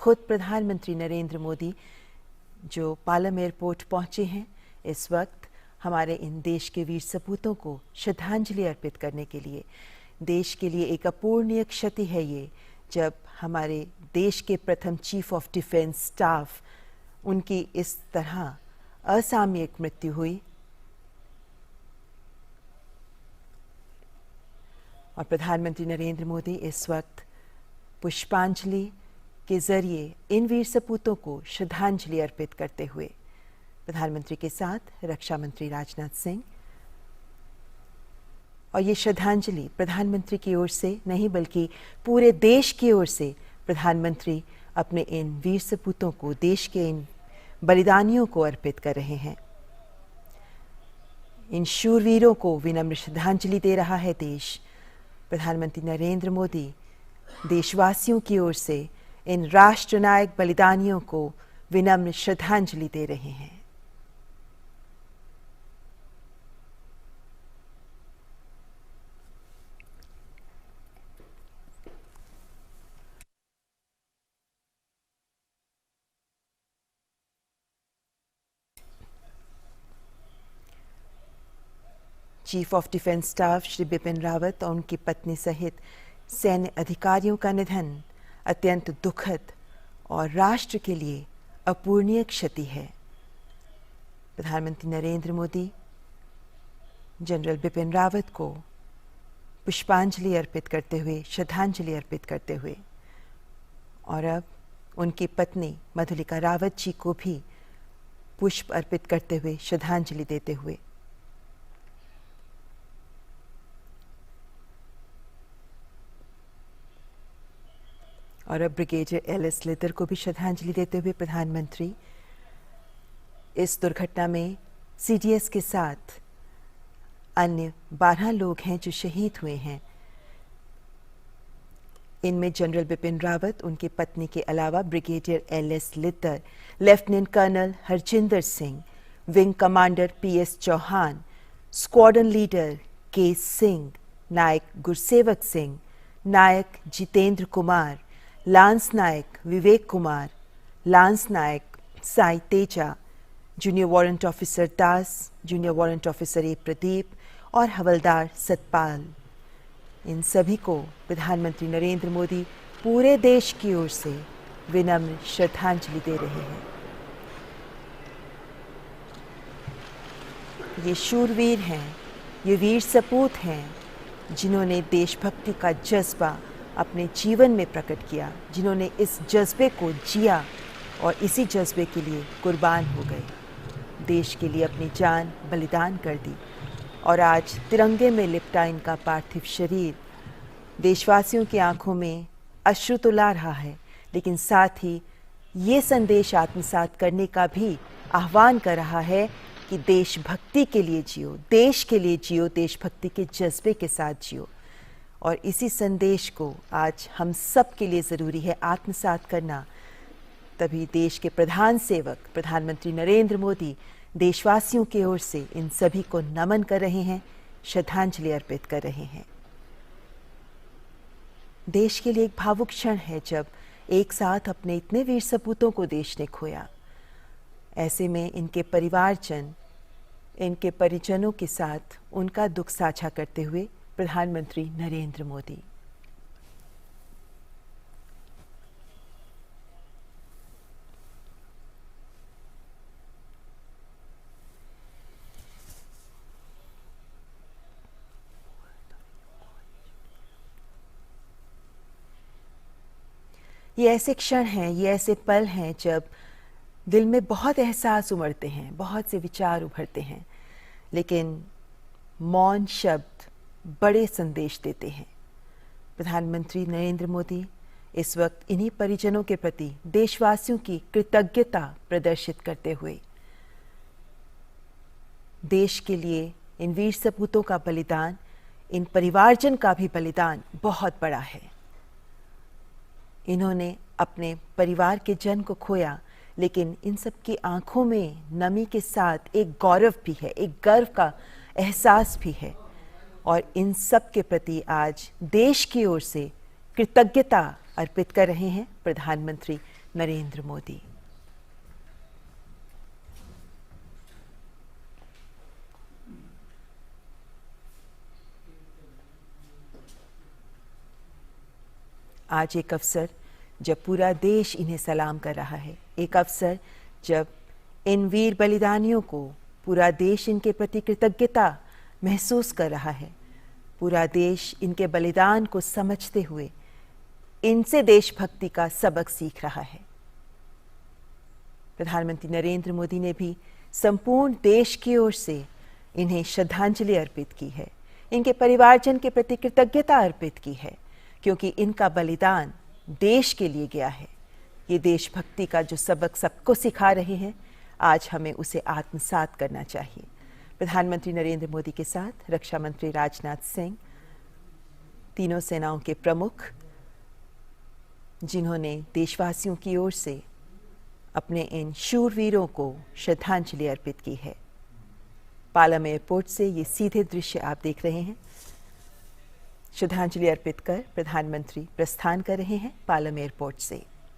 खुद प्रधानमंत्री नरेंद्र मोदी जो पालम एयरपोर्ट पहुंचे हैं, इस वक्त हमारे इन देश के वीर सपूतों को श्रद्धांजलि अर्पित करने के लिए। देश के लिए एक अपूरणीय क्षति है ये, जब हमारे देश के प्रथम चीफ ऑफ डिफेंस स्टाफ उनकी इस तरह असामयिक मृत्यु हुई। और प्रधानमंत्री नरेंद्र मोदी इस वक्त पुष्पांजलि के जरिए इन वीर सपूतों को श्रद्धांजलि अर्पित करते हुए प्रधानमंत्री के साथ रक्षा मंत्री राजनाथ सिंह। और ये श्रद्धांजलि प्रधानमंत्री की ओर से नहीं बल्कि पूरे देश की ओर से प्रधानमंत्री अपने इन वीर सपूतों को, देश के इन बलिदानियों को अर्पित कर रहे हैं। इन शूरवीरों को विनम्र श्रद्धांजलि दे रहा है देश। प्रधानमंत्री नरेंद्र मोदी देशवासियों की ओर से इन राष्ट्रनायक बलिदानियों को विनम्र श्रद्धांजलि दे रहे हैं। Chief of defence staff Shri Bipin Rawat और उनकी पत्नी सहित सैन्य अधिकारियों का निधन अत्यंत दुखद और राष्ट्र के लिए अपूरणीय क्षति है। प्रधानमंत्री नरेंद्र मोदी जनरल बिपिन रावत को पुष्पांजलि अर्पित करते हुए, श्रद्धांजलि अर्पित करते हुए, और अब उनकी पत्नी मधुलिका रावत जी को भी पुष्प अर्पित करते हुए, श्रद्धांजलि देते हुए और अब ब्रिगेडियर एल.एस. लितर को भी श्रद्धांजलि देते हुए प्रधानमंत्री इस दुर्घटना में सीडीएस के साथ अन्य 12 लोग हैं जो शहीद हुए हैं। इनमें जनरल बिपिन रावत, उनकी पत्नी के अलावा brigadier L S. Lidder, lieutenant colonel Harjinder Singh, wing commander P S. Chauhan, squadron leader K Singh, Naik Gursewak Singh, Naik Jitender Kumar, lance Naik Vivek Kumar, lance Naik Sai Teja, junior warrant officer Das, junior warrant officer A Pradeep और हवलदार सतपाल। इन सभी को प्रधानमंत्री नरेंद्र मोदी पूरे देश की ओर से विनम्र श्रद्धांजलि दे रहे हैं। ये शूरवीर हैं, ये वीर सपूत हैं जिन्होंने देशभक्ति का जज्बा अपने जीवन में प्रकट किया, जिन्होंने इस जज्बे को जिया और इसी जज्बे के लिए कुर्बान हो गए, देश के लिए अपनी जान बलिदान कर दी। और आज तिरंगे में लिपटा इनका पार्थिव शरीर देशवासियों की आंखों में अश्रु तो ला रहा है, लेकिन साथ ही ये संदेश आत्मसात करने का भी आह्वान कर रहा है कि देशभक्ति के लिए जियो, देश के लिए जियो, देशभक्ति के जज्बे के साथ जियो। और इसी संदेश को आज हम सब के लिए ज़रूरी है आत्मसात करना। तभी देश के प्रधान सेवक प्रधानमंत्री नरेंद्र मोदी देशवासियों की ओर से इन सभी को नमन कर रहे हैं, श्रद्धांजलि अर्पित कर रहे हैं। देश के लिए एक भावुक क्षण है जब एक साथ अपने इतने वीर सपूतों को देश ने खोया। ऐसे में इनके परिवारजन, इनके परिजनों के साथ उनका दुख साझा करते हुए प्रधानमंत्री नरेंद्र मोदी। ये ऐसे क्षण हैं, ये ऐसे पल हैं जब दिल में बहुत एहसास उमड़ते हैं, बहुत से विचार उभरते हैं, लेकिन मौन शब्द बड़े संदेश देते हैं। प्रधानमंत्री नरेंद्र मोदी इस वक्त इन्हीं परिजनों के प्रति देशवासियों की कृतज्ञता प्रदर्शित करते हुए देश के लिए इन वीर सपूतों का बलिदान, इन परिवारजन का भी बलिदान बहुत बड़ा है। इन्होंने अपने परिवार के जन को खोया, लेकिन इन सब की आंखों में नमी के साथ एक गौरव भी है, एक गर्व का एहसास भी है। और इन सब के प्रति आज देश की ओर से कृतज्ञता अर्पित कर रहे हैं प्रधानमंत्री नरेंद्र मोदी। आज एक अवसर जब पूरा देश इन्हें सलाम कर रहा है, एक अवसर जब इन वीर बलिदानियों को पूरा देश इनके प्रति कृतज्ञता महसूस कर रहा है, पूरा देश इनके बलिदान को समझते हुए इनसे देशभक्ति का सबक सीख रहा है। प्रधानमंत्री नरेंद्र मोदी ने भी संपूर्ण देश की ओर से इन्हें श्रद्धांजलि अर्पित की है, इनके परिवारजन के प्रति कृतज्ञता अर्पित की है, क्योंकि इनका बलिदान देश के लिए गया है। ये देशभक्ति का जो सबक सबको सिखा रहे हैं, आज हमें उसे आत्मसात करना चाहिए। प्रधानमंत्री नरेंद्र मोदी के साथ रक्षा मंत्री राजनाथ सिंह, तीनों सेनाओं के प्रमुख, जिन्होंने देशवासियों की ओर से अपने इन शूरवीरों को श्रद्धांजलि अर्पित की है। पालम एयरपोर्ट से ये सीधे दृश्य आप देख रहे हैं। श्रद्धांजलि अर्पित कर प्रधानमंत्री प्रस्थान कर रहे हैं पालम एयरपोर्ट से।